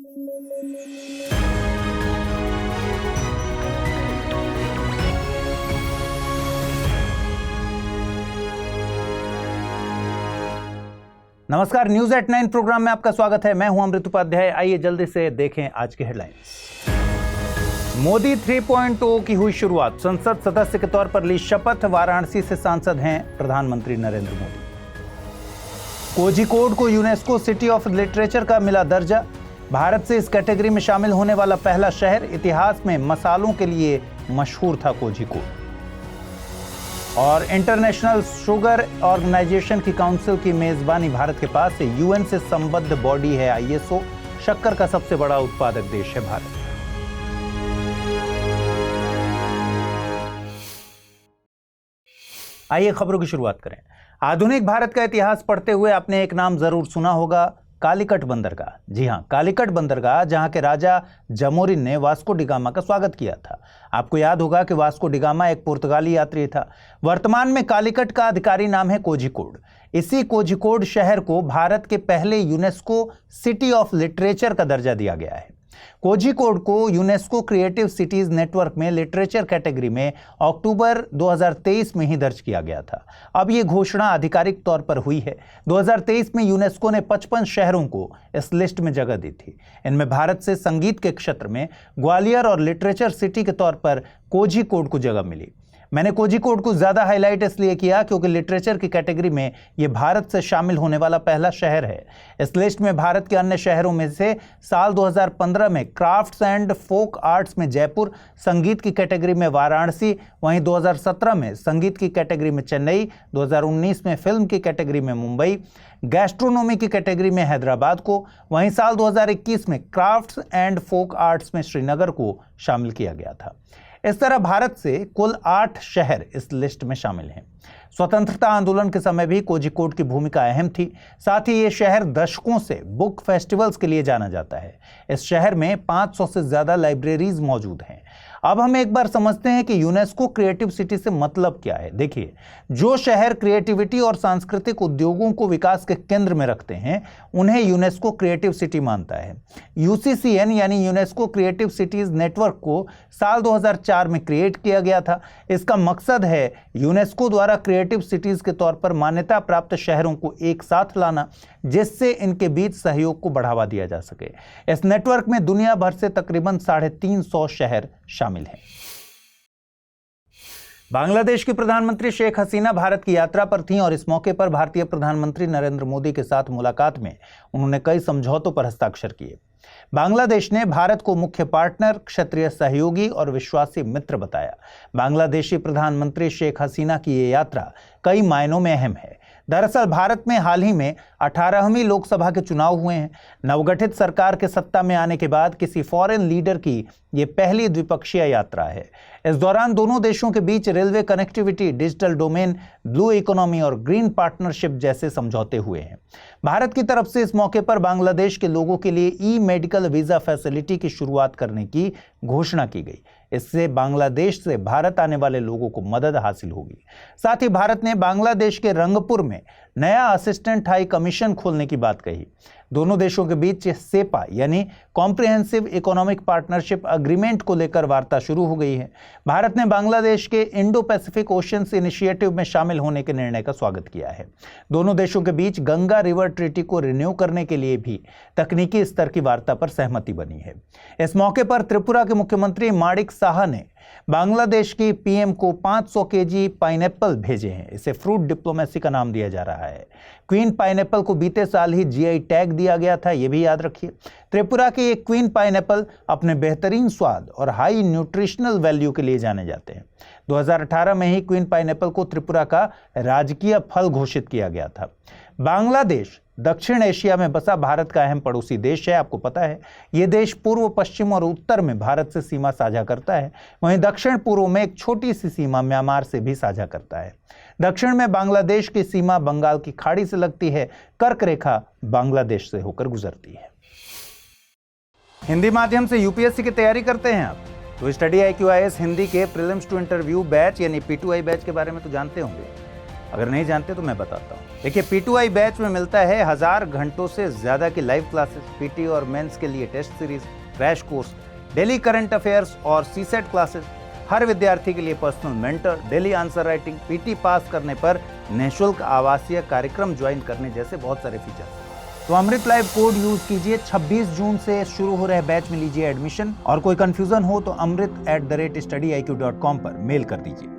नमस्कार, news at 9 programme में आपका स्वागत है। मैं हूं अमृत उपाध्याय। आइए जल्दी से देखें आज की हेडलाइंस। मोदी 3.0 की हुई शुरुआत, संसद सदस्य के तौर पर ली शपथ। वाराणसी से सांसद हैं प्रधानमंत्री नरेंद्र मोदी। कोझिकोड को यूनेस्को सिटी ऑफ लिटरेचर का मिला दर्जा। भारत से इस कैटेगरी में शामिल होने वाला पहला शहर। इतिहास में मसालों के लिए मशहूर था कोझिकोड। और इंटरनेशनल शुगर ऑर्गेनाइजेशन की काउंसिल की मेजबानी भारत के पास है। यूएन से संबद्ध बॉडी है आईएसओ। शक्कर का सबसे बड़ा उत्पादक देश है भारत। आइए खबरों की शुरुआत करें। आधुनिक भारत का इतिहास पढ़ते हुए आपने एक नाम जरूर सुना होगा, कालीकट बंदरगाह। जी हां, कालीकट बंदरगाह, जहां के राजा जमोरिन ने वास्को डिगामा का स्वागत किया था। आपको याद होगा कि वास्को डिगामा एक पुर्तगाली यात्री था। वर्तमान में कालीकट का अधिकारी नाम है कोझिकोड। इसी कोझिकोड शहर को भारत के पहले यूनेस्को सिटी ऑफ लिटरेचर का दर्जा दिया गया है। कोझिकोड को यूनेस्को क्रिएटिव सिटीज नेटवर्क में लिटरेचर कैटेगरी में अक्टूबर 2023 में ही दर्ज किया गया था। अब यह घोषणा आधिकारिक तौर पर हुई है। 2023 में यूनेस्को ने 55 शहरों को इस लिस्ट में जगह दी थी। इनमें भारत से संगीत के क्षेत्र में ग्वालियर और लिटरेचर सिटी के तौर पर कोझिकोड को जगह मिली। मैंने कोझिकोड को ज्यादा हाईलाइट इसलिए किया क्योंकि लिटरेचर की कैटेगरी में यह भारत से शामिल होने वाला पहला शहर है। इस लिस्ट में भारत के अन्य शहरों में से साल 2015 में क्राफ्ट्स एंड फोक आर्ट्स में जयपुर, संगीत की कैटेगरी में वाराणसी, वहीं 2017 में संगीत की कैटेगरी में चेन्नई, 2019 में फिल्म की कैटेगरी में मुंबई, गैस्ट्रोनॉमी की कैटेगरी में हैदराबाद को, वहीं साल 2021 में क्राफ्ट्स एंड फोक आर्ट्स में श्रीनगर को शामिल किया गया था। इस तरह भारत से कुल 8 शहर इस लिस्ट में शामिल हैं। स्वतंत्रता आंदोलन के समय भी कोझिकोड की भूमिका अहम थी। साथ ही ये शहर दशकों से बुक फेस्टिवल्स के लिए जाना जाता है। इस शहर में 500 से ज्यादा लाइब्रेरीज मौजूद हैं। अब हम एक बार समझते हैं कि यूनेस्को क्रिएटिव सिटी से मतलब क्या है। देखिए, जो शहर क्रिएटिविटी और सांस्कृतिक उद्योगों को विकास के केंद्र में रखते हैं, उन्हें यूनेस्को क्रिएटिव सिटी मानता है। यूसीसीएन यानी यूनेस्को क्रिएटिव सिटीज नेटवर्क को साल 2004 में क्रिएट किया गया था। इसका मकसद है यूनेस्को द्वारा क्रिएटिव सिटीज के तौर पर मान्यता प्राप्त शहरों को एक साथ लाना, जिससे इनके बीच सहयोग को बढ़ावा दिया जा सके। इस नेटवर्क में दुनिया भर से तकरीबन 350 शहर शामिल हैं। बांग्लादेश की प्रधानमंत्री शेख हसीना भारत की यात्रा पर थीं और इस मौके पर भारतीय प्रधानमंत्री नरेंद्र मोदी के साथ मुलाकात में उन्होंने कई समझौतों पर हस्ताक्षर किए। बांग्लादेश ने भारत को मुख्य पार्टनर, क्षेत्रीय सहयोगी और विश्वासी मित्र बताया। बांग्लादेशी प्रधानमंत्री शेख हसीना की ये यात्रा कई मायनों में अहम है। दरअसल भारत में हाल ही में 18वीं लोकसभा के चुनाव हुए हैं। नवगठित सरकार के सत्ता में आने के बाद किसी फॉरेन लीडर की ये पहली द्विपक्षीय यात्रा है। इस दौरान दोनों देशों के बीच railway connectivity, digital domain, blue economy और ग्रीन पार्टनरशिप जैसे समझौते हुए हैं। भारत की तरफ से इस मौके पर बांग्लादेश के लोगों के लिए ई मेडिकल वीजा फैसिलिटी की शुरुआत करने की घोषणा की गई। इससे बांग्लादेश से भारत आने वाले लोगों को मदद हासिल होगी। साथ ही भारत ने बांग्लादेश के रंगपुर में नया असिस्टेंट हाई कमीशन खोलने की बात कही। दोनों देशों के बीच सेपा यानी कॉम्प्रिहेंसिव इकोनॉमिक पार्टनरशिप एग्रीमेंट को लेकर वार्ता शुरू हो गई है। भारत ने बांग्लादेश के इंडो पैसिफिक ओशियंस इनिशिएटिव में शामिल होने के निर्णय का स्वागत किया है। दोनों देशों के बीच गंगा रिवर ट्रीटी को रिन्यू करने के लिए भी तकनीकी स्तर की वार्ता पर सहमति बनी है। इस मौके पर त्रिपुरा के मुख्यमंत्री माणिक साहा ने बांग्लादेश की पीएम को 500 केजी पाइनएप्पल भेजे हैं। इसे फ्रूट डिप्लोमेसी का नाम दिया जा रहा है। क्वीन पाइनएप्पल को बीते साल ही जीआई टैग दिया गया था, यह भी याद रखिए। त्रिपुरा के ये क्वीन पाइनएप्पल अपने बेहतरीन स्वाद और हाई न्यूट्रिशनल वैल्यू के लिए जाने जाते हैं। 2018 में ही क्वीन पाइनएप्पल को त्रिपुरा का राजकीय फल घोषित किया गया था। बांग्लादेश दक्षिण एशिया में बसा भारत का अहम पड़ोसी देश है। आपको पता है, यह देश पूर्व, पश्चिम और उत्तर में भारत से सीमा साझा करता है। वहीं दक्षिण पूर्व में एक छोटी सी सीमा म्यांमार से भी साझा करता है। दक्षिण में बांग्लादेश की सीमा बंगाल की खाड़ी से लगती है। कर्क रेखा बांग्लादेश से होकर गुजरती है। हिंदी माध्यम से यूपीएससी की तैयारी करते हैं आप, तो स्टडी IQ IAS हिंदी के प्रीलिम्स टू इंटरव्यू बैच यानी P2I बैच के बारे में तो जानते होंगे। अगर नहीं जानते तो मैं बताता हूँ। देखिए, P2I बैच में मिलता है 1000 घंटों से ज़्यादा की लाइव क्लासेस, पीटी और मेंस के लिए test series, crash course, daily current affairs और सीसेट क्लासेस, हर विद्यार्थी के लिए personal mentor, daily answer writing, PT pass करने पर निःशुल्क आवासीय कार्यक्रम ज्वाइन करने जैसे बहुत सारे फीचर्स। तो अमृत लाइव कोड यूज कीजिए। 26 जून से शुरू हो रहे बैच में लीजिए एडमिशन। और कोई कंफ्यूजन हो तो amrit@studiiq.com पर मेल कर दीजिए।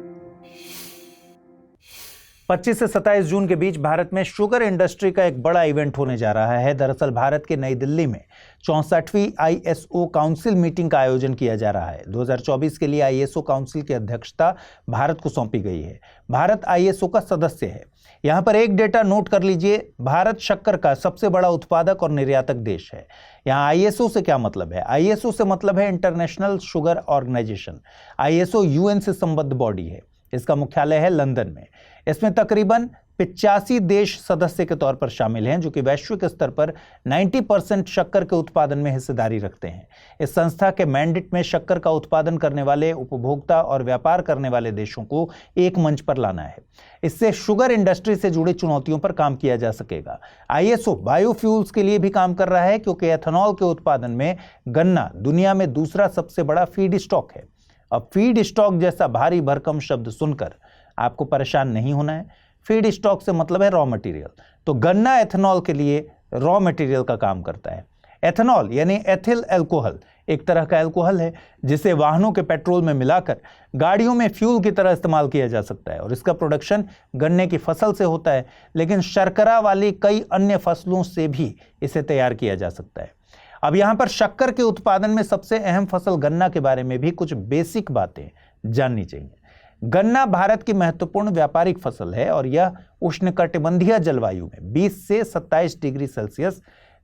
25 से 27 जून के बीच भारत में शुगर इंडस्ट्री का एक बड़ा इवेंट होने जा रहा है। दरअसल भारत के नई दिल्ली में 64वीं ISO काउंसिल मीटिंग का आयोजन किया जा रहा है। 2024 के लिए ISO काउंसिल की अध्यक्षता भारत को सौंपी गई है। भारत ISO का सदस्य है। यहां पर एक डेटा नोट कर लीजिए, भारत शक्कर का सबसे बड़ा उत्पादक और निर्यातक देश है। यहाँ ISO से क्या मतलब है? ISO से मतलब है international sugar organisation. ISO UN से संबद्ध बॉडी है। इसका मुख्यालय है लंदन में। इसमें तकरीबन 85 देश सदस्य के तौर पर शामिल हैं, जो कि वैश्विक स्तर पर 90% शक्कर के उत्पादन में हिस्सेदारी रखते हैं। इस संस्था के मैंडेट में शक्कर का उत्पादन करने वाले, उपभोक्ता और व्यापार करने वाले देशों को एक मंच पर लाना है। इससे शुगर इंडस्ट्री से जुड़ी चुनौतियों पर काम किया जा सकेगा। ISO बायोफ्यूल्स के लिए भी काम कर रहा है, क्योंकि एथेनॉल के उत्पादन में गन्ना दुनिया में दूसरा सबसे बड़ा फीड स्टॉक है। अब फीड स्टॉक जैसा भारी भरकम शब्द सुनकर आपको परेशान नहीं होना है। फीड स्टॉक से मतलब है रॉ मटेरियल। तो गन्ना एथेनॉल के लिए रॉ मटेरियल का काम करता है। एथेनॉल यानी एथिल अल्कोहल एक तरह का अल्कोहल है, जिसे वाहनों के पेट्रोल में मिलाकर गाड़ियों में फ्यूल की तरह इस्तेमाल किया जा सकता है। और इसका प्रोडक्शन गन्ने की फसल से होता है, लेकिन शर्करा वाली कई अन्य फसलों से भी इसे तैयार किया जा सकता है। अब यहाँ पर शक्कर के उत्पादन में सबसे अहम फसल गन्ना के बारे में भी कुछ बेसिक बातें जाननी चाहिए। गन्ना भारत की महत्वपूर्ण व्यापारिक फसल है और यह उष्णकटिबंधीय जलवायु में 20 से 27 डिग्री सेल्सियस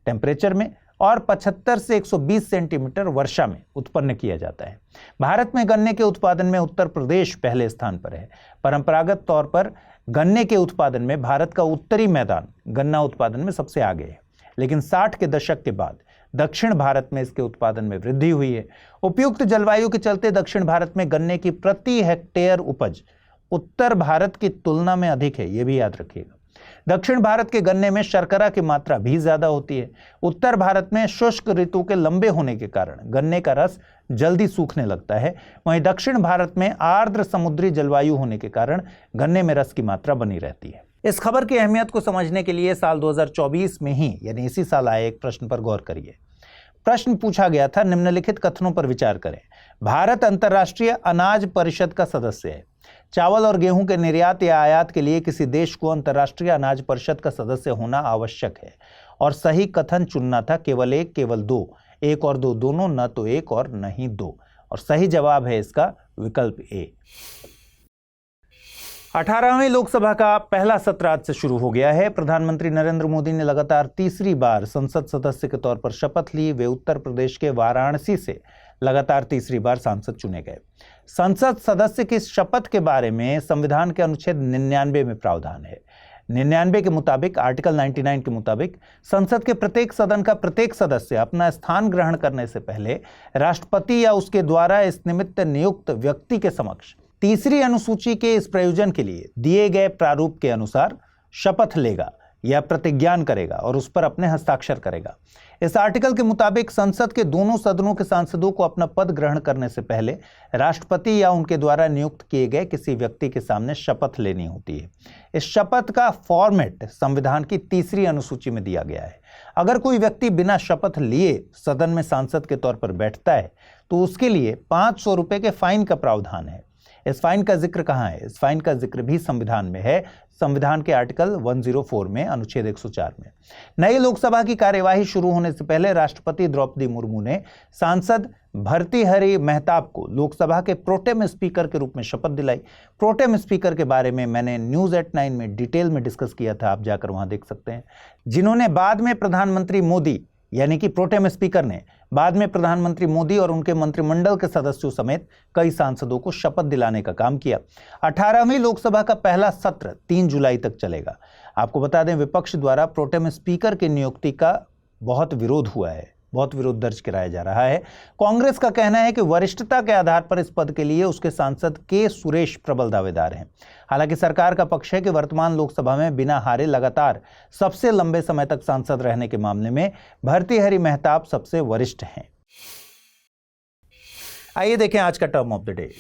टेम्परेचर में और 75 से 120 सेंटीमीटर वर्षा में उत्पन्न किया जाता है। भारत में गन्ने के उत्पादन में उत्तर प्रदेश पहले स्थान पर है। परंपरागत तौर पर गन्ने के उत्पादन में भारत का उत्तरी मैदान गन्ना उत्पादन में सबसे आगे है, लेकिन 60 के दशक के बाद दक्षिण भारत में इसके उत्पादन में वृद्धि हुई है। उपयुक्त जलवायु के चलते दक्षिण भारत में गन्ने की प्रति हेक्टेयर उपज उत्तर भारत की तुलना में अधिक है, यह भी याद रखिएगा। दक्षिण भारत के गन्ने में शर्करा की मात्रा भी ज्यादा होती है। उत्तर भारत में शुष्क ऋतु के लंबे होने के कारण गन्ने का रस जल्दी सूखने लगता है। वहीं दक्षिण भारत में आर्द्र समुद्री जलवायु होने के कारण गन्ने में रस की मात्रा बनी रहती है। इस खबर की अहमियत को समझने के लिए साल 2024 में ही यानी इसी साल आए एक प्रश्न पर गौर करिए। प्रश्न पूछा गया था, निम्नलिखित कथनों पर विचार करें। भारत अंतर्राष्ट्रीय अनाज परिषद का सदस्य है। चावल और गेहूं के निर्यात या आयात के लिए किसी देश को अंतर्राष्ट्रीय अनाज परिषद का सदस्य होना आवश्यक है। और सही कथन चुनना था केवल एक, केवल दो, एक और दो दोनों, न तो एक और न ही दो। और सही जवाब है इसका विकल्प ए। 18वीं लोकसभा का पहला सत्र आज से शुरू हो गया है। प्रधानमंत्री नरेंद्र मोदी ने लगातार तीसरी बार संसद सदस्य के तौर पर शपथ ली। वे उत्तर प्रदेश के वाराणसी से लगातार तीसरी बार सांसद चुने गए। संसद सदस्य की शपथ के बारे में संविधान के अनुच्छेद 99 में प्रावधान है। 99 के मुताबिक, आर्टिकल 99 के मुताबिक संसद के प्रत्येक सदन का प्रत्येक सदस्य अपना स्थान ग्रहण करने से पहले राष्ट्रपति या उसके द्वारा इस निमित्त नियुक्त व्यक्ति के समक्ष तीसरी अनुसूची के इस प्रयोजन के लिए दिए गए प्रारूप के अनुसार शपथ लेगा या प्रतिज्ञान करेगा और उस पर अपने हस्ताक्षर करेगा। इस आर्टिकल के मुताबिक संसद के दोनों सदनों के सांसदों को अपना पद ग्रहण करने से पहले राष्ट्रपति या उनके द्वारा नियुक्त किए गए किसी व्यक्ति के सामने शपथ लेनी होती है। इस शपथ का फॉर्मेट संविधान की तीसरी अनुसूची में दिया गया है। अगर कोई व्यक्ति बिना शपथ लिए सदन में सांसद के तौर पर बैठता है तो उसके लिए 500 रुपए के फाइन का प्रावधान है। इस फाइन का जिक्र कहां है? इस फाइन का जिक्र भी संविधान में है, संविधान के आर्टिकल 104 में, अनुच्छेद 104 में। नई लोकसभा की कार्यवाही शुरू होने से पहले राष्ट्रपति द्रौपदी मुर्मू ने सांसद भर्तृहरि महताब को लोकसभा के प्रोटेम स्पीकर के रूप में शपथ दिलाई। प्रोटेम स्पीकर के बारे में मैंने न्यूज एट 9 में डिटेल में डिस्कस किया था, आप जाकर वहां देख सकते हैं। जिन्होंने बाद में प्रधानमंत्री मोदी यानी कि प्रोटेम स्पीकर ने बाद में प्रधानमंत्री मोदी और उनके मंत्रिमंडल के सदस्यों समेत कई सांसदों को शपथ दिलाने का काम किया। 18वीं लोकसभा का पहला सत्र 3 जुलाई तक चलेगा। आपको बता दें, विपक्ष द्वारा प्रोटेम स्पीकर की नियुक्ति का बहुत विरोध हुआ है। बहुत विरोध दर्ज कराया जा रहा है। कांग्रेस का कहना है कि वरिष्ठता के आधार पर इस पद के लिए उसके सांसद के सुरेश प्रबल दावेदार हैं। हालांकि सरकार का पक्ष है कि वर्तमान लोकसभा में बिना हारे लगातार सबसे लंबे समय तक सांसद रहने के मामले में भर्तृहरि मेहताब सबसे वरिष्ठ हैं। आइए देखें आज का term of the day.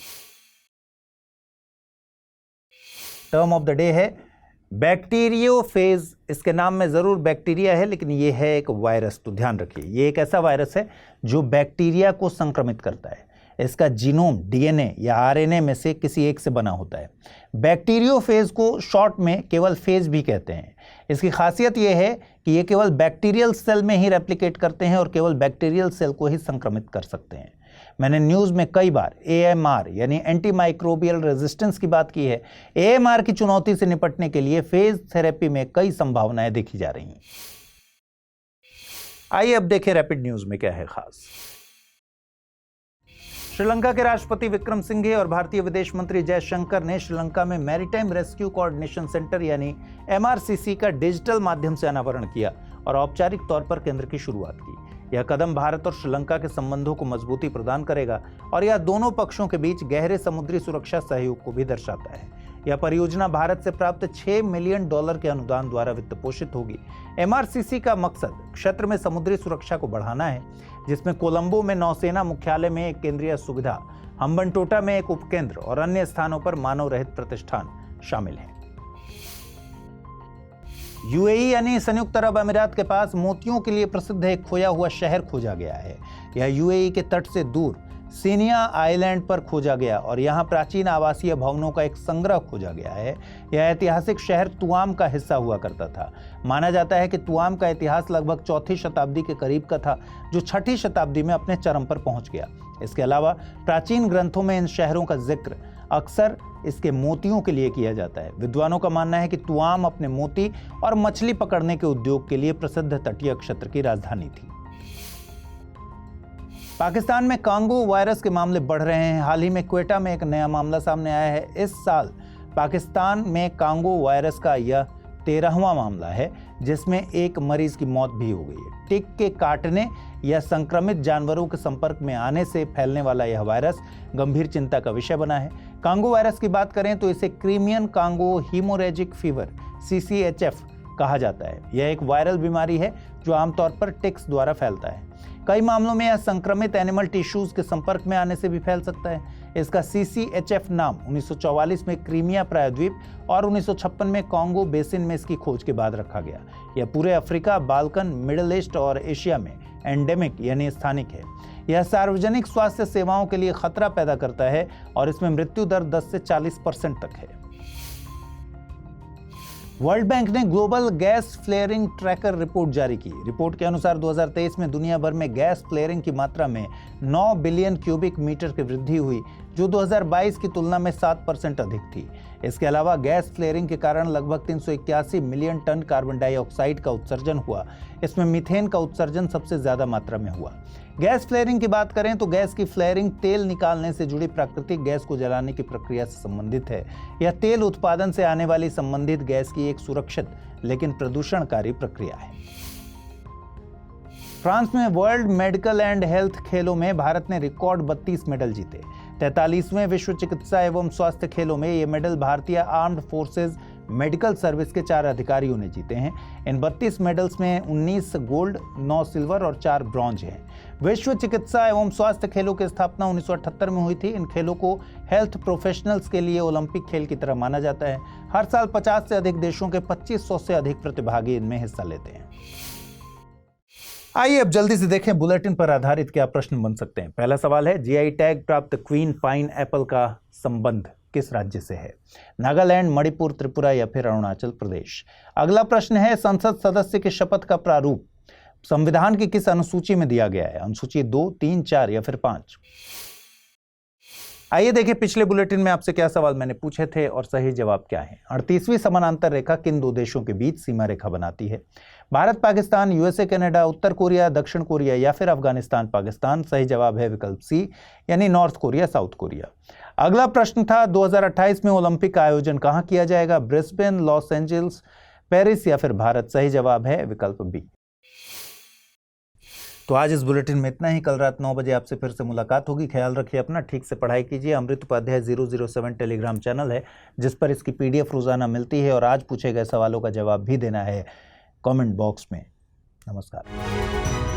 Term of the day है बैक्टीरियोफेज। इसके नाम में जरूर बैक्टीरिया है, लेकिन ये है एक वायरस, तो ध्यान रखिए ये एक ऐसा वायरस है जो बैक्टीरिया को संक्रमित करता है। इसका जीनोम डीएनए या आरएनए में से किसी एक से बना होता है। बैक्टीरियोफेज को शॉर्ट में केवल फेज भी कहते हैं। इसकी खासियत यह है कि ये केवल बैक्टीरियल सेल में ही रेप्लिकेट करते हैं और केवल बैक्टीरियल सेल को ही संक्रमित कर सकते हैं। मैंने न्यूज़ में कई बार AMR यानी एंटी माइक्रोबियल रेजिस्टेंस की बात की है। AMR की चुनौती से निपटने के लिए फेज थेरेपी में कई संभावनाएं देखी जा रही हैं। आइए अब देखें रैपिड न्यूज़ में क्या है खास। श्रीलंका के राष्ट्रपति विक्रम सिंघे और भारतीय विदेश मंत्री जयशंकर ने श्रीलंका में मैरीटाइम रेस्क्यू कोऑर्डिनेशन सेंटर यानी MRCC का डिजिटल माध्यम से अनावरण किया और औपचारिक तौर पर केंद्र की शुरुआत की। यह कदम भारत और श्रीलंका के संबंधों को मजबूती प्रदान करेगा और यह दोनों पक्षों के बीच गहरे समुद्री सुरक्षा सहयोग को भी दर्शाता है। यह परियोजना भारत से प्राप्त $6 मिलियन के अनुदान द्वारा वित्त पोषित होगी। MRCC का मकसद क्षेत्र में समुद्री सुरक्षा को बढ़ाना है, जिसमें कोलंबो में नौसेना मुख्यालय में एक केंद्रीय सुविधा, हम्बनटोटा में एक उपकेंद्र और अन्य स्थानों पर मानव रहित प्रतिष्ठान शामिल हैं। UAE यानी संयुक्त अरब अमीरात के पास मोतियों के लिए प्रसिद्ध एक खोया हुआ शहर खोजा गया है। यह UAE के तट से दूर सीनिया आइलैंड पर खोजा गया और यहाँ प्राचीन आवासीय भवनों का एक संग्रह खोजा गया है। यह ऐतिहासिक शहर तुआम का हिस्सा हुआ करता था। माना जाता है कि तुआम का इतिहास लगभग 4वीं शताब्दी के करीब का था, जो 6वीं शताब्दी में अपने चरम पर पहुंच गया। इसके अलावा प्राचीन ग्रंथों में इन शहरों का जिक्र अक्सर इसके मोतियों के लिए किया जाता है। विद्वानों का मानना है कि तुआम अपने मोती और मछली पकड़ने के उद्योग के लिए प्रसिद्ध तटीय क्षेत्र की राजधानी थी। पाकिस्तान में कांगो वायरस के मामले बढ़ रहे हैं। हाल ही में क्वेटा में एक नया मामला सामने आया है। इस साल पाकिस्तान में कांगो वायरस का यह 13वां मामला है, जिसमें एक मरीज की मौत भी हो गई है। टिक के काटने या संक्रमित जानवरों के संपर्क में आने से फैलने वाला यह वायरस गंभीर चिंता का विषय बना है। कांगो वायरस की बात करें तो इसे Crimean Congo haemorrhagic fever CCHF कहा जाता है। यह एक वायरल बीमारी है जो आमतौर पर टिक्स द्वारा फैलता है। कई मामलों में यह संक्रमित एनिमल टिश्यूज के संपर्क में आने से भी फैल सकता है। इसका CCHF नाम 1944 में क्रीमिया प्रायद्वीप और 1956 में कांगो बेसिन में इसकी खोज के बाद रखा गया। यह पूरे अफ्रीका, बाल्कन, मिडिल ईस्ट और एशिया में एंडेमिक यानी स्थानिक है। यह सार्वजनिक स्वास्थ्य सेवाओं के लिए खतरा पैदा करता है और इसमें मृत्यु दर 10 से 40% तक है। वर्ल्ड बैंक ने global gas flaring tracker report जारी की। रिपोर्ट के अनुसार 2023 में दुनिया भर में गैस फ्लेयरिंग की मात्रा में 9 बिलियन क्यूबिक मीटर की वृद्धि हुई, जो 2022 की तुलना में 7% अधिक थी। इसके अलावा गैस फ्लेयरिंग के कारण लगभग 381 मिलियन टन कार्बन डाइऑक्साइड का उत्सर्जन हुआ। इसमें मीथेन का उत्सर्जन सबसे ज्यादा मात्रा में हुआ। गैस फ्लेयरिंग की बात करें तो गैस की फ्लेयरिंग तेल निकालने से जुड़ी प्राकृतिक गैस को जलाने की प्रक्रिया से संबंधित है। यह तेल उत्पादन से आने वाली संबंधित गैस की एक सुरक्षित लेकिन प्रदूषणकारी प्रक्रिया है। फ्रांस में वर्ल्ड मेडिकल एंड हेल्थ खेलों में भारत ने रिकॉर्ड 32 मेडल जीते। 43वें विश्व चिकित्सा एवं स्वास्थ्य खेलों में ये मेडल भारतीय आर्म्ड फोर्सेज मेडिकल सर्विस के 4 अधिकारियों ने जीते हैं। इन 32 मेडल्स में 19 गोल्ड, 9 सिल्वर और 4 ब्रॉन्ज हैं। विश्व चिकित्सा एवं स्वास्थ्य खेलों की स्थापना 1978 में हुई थी। इन खेलों को हेल्थ प्रोफेशनल्स के लिए ओलंपिक खेल की तरह माना जाता है। हर साल 50 से अधिक देशों के 2500 से अधिक प्रतिभागी इनमें हिस्सा लेते हैं। आइए अब जल्दी से देखें बुलेटिन पर आधारित क्या प्रश्न बन सकते हैं। पहला सवाल है, GI टैग प्राप्त क्वीन पाइन एप्पल का संबंध किस राज्य से है? नागालैंड, मणिपुर, त्रिपुरा या फिर अरुणाचल प्रदेश। अगला प्रश्न है, संसद सदस्य के शपथ का प्रारूप संविधान की किस अनुसूची में दिया गया है? अनुसूची 2, 3, 4 या फिर 5। आइए देखें पिछले बुलेटिन में आपसे क्या सवाल मैंने पूछे थे और सही जवाब क्या है। 38वीं समानांतर रेखा किन 2 देशों के बीच सीमा रेखा बनाती है? भारत, पाकिस्तान, USA, कनाडा, उत्तर कोरिया, दक्षिण कोरिया या फिर अफगानिस्तान, पाकिस्तान। सही जवाब है विकल्प C यानी नॉर्थ कोरिया, साउथ कोरिया। अगला प्रश्न था, 2028 में ओलंपिक का आयोजन कहां किया जाएगा? ब्रिस्बेन, लॉस एंजल्स, पेरिस या फिर भारत। सही जवाब है विकल्प B। तो आज इस बुलेटिन में इतना ही। कल रात 9 बजे आपसे फिर से मुलाकात होगी। ख्याल रखिए अपना, ठीक से पढ़ाई कीजिए। अमृत उपाध्याय 007 टेलीग्राम चैनल है जिस पर इसकी PDF रोजाना मिलती है और आज पूछे गए सवालों का जवाब भी देना है कमेंट बॉक्स में। नमस्कार।